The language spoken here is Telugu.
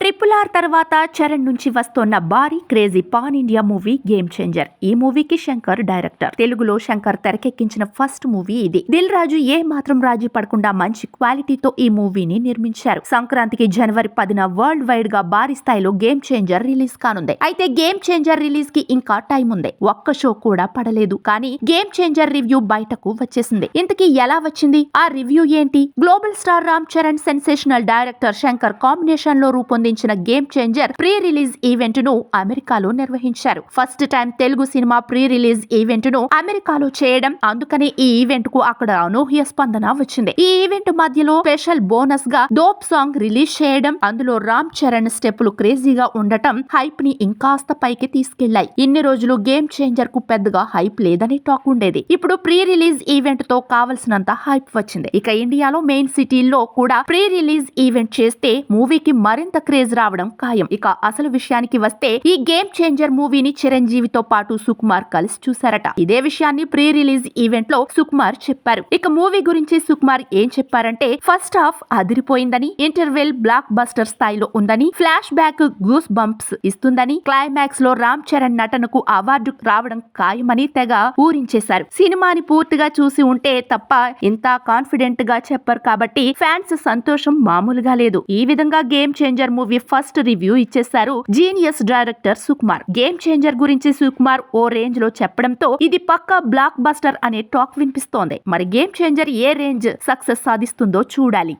RRR తర్వాత చరణ్ నుంచి వస్తోన్న భారీ crazy pan India movie game changer. ఈ మూవీకి శంకర్ డైరెక్టర్. తెలుగులో శంకర్ తెరకెక్కించిన ఫస్ట్ మూవీ ఇది. దిల్ రాజు ఏ మాత్రం రాజీ పడకుండా మంచి క్వాలిటీతో ఈ మూవీని నిర్మించారు. సంక్రాంతికి జనవరి 10న వరల్డ్ వైడ్ గా భారీ స్థాయిలో గేమ్ చేంజర్ రిలీజ్ కానుంది. అయితే గేమ్ చేంజర్ రిలీజ్ కి ఇంకా టైం ఉంది. ఒక్క షో కూడా పడలేదు. కానీ గేమ్ చేంజర్ రివ్యూ బయటకు వచ్చేసింది. ఇంతకీ ఎలా వచ్చింది? ఆ రివ్యూ ఏంటి? Global star Ram Charan, sensational director Shankar combination లో రూపొందించిన game changer pre release event ను అమెరికాలో నిర్వహించారు. First time Telugu cinema pre release event ను అమెరికాలో చేయడం, అందుకనే ఈ ఈవెంట్ కు అక్కడ అనూహ్య స్పందన వచ్చింది. ఈ ఈవెంట్ మధ్యలో స్పెషల్ బోనస్ గా డోప్ సాంగ్ రిలీజ్ చేయడం, అందులో రామ్ చరణ్ స్టెప్పులు క్రేజీగా ఉండటం హైప్ ని ఇంకాస్త పైకి తీసుకెళ్లాయి. ఇన్ని రోజులు గేమ్ చేంజర్ కు పెద్దగా హైప్ లేదని టాక్ ఉండేది. ఇప్పుడు ప్రీ రిలీజ్ ఈవెంట్ తో కావలసినంత హైప్ వచ్చింది. ఇక ఇండియాలో మెయిన్ సిటీల్లో కూడా ప్రీ రిలీజ్ ఈవెంట్ చేస్తే మూవీకి మరింత క్రేజ్ రావడం ఖాయం. ఇక అసలు విషయానికి వస్తే ఈ గేమ్ చేంజర్ మూవీని చిరంజీవితో పాటు సుకుమార్ కలిసి చూశారట. ఇదే విషయాన్ని ప్రీ రిలీజ్ ఈవెంట్ లో సుకుమార్ చెప్పారు. ఇక మూవీ గురించి సుకుమార్ ఏం చెప్పారంటే, ఫస్ట్ హాఫ్ అదిరిపోయిందని, ఇంటర్వెల్ బ్లాక్ బస్టర్ స్థాయిలో ఉందని, ఫ్లాష్ బ్యాక్ గూస్ బంప్స్ ఇస్తుందని, క్లైమాక్స్ లో రామ్ చరణ్ నటనకు అవార్డు రావడం ఖాయమని తెగ ఊరించేశారు. సినిమాని పూర్తిగా చూసి ఉంటే తప్ప ఇంత కాన్ఫిడెంట్ గా చెప్పారు కాబట్టి ఫ్యాన్స్ సంతోషం మామూలుగా లేదు. ఈ విధంగా Game Changer movie first review ఇచ్చేశారు genius director Sukumar. Game Changer గురించి సుకుమార్ ఓ రేంజ్ లో చెప్పడంతో ఇది పక్కా బ్లాక్ బస్టర్ అనే టాక్ వినిపిస్తోంది. మరి గేమ్ చేంజర్ ఏ రేంజ్ సక్సెస్ సాధిస్తుందో చూడాలి.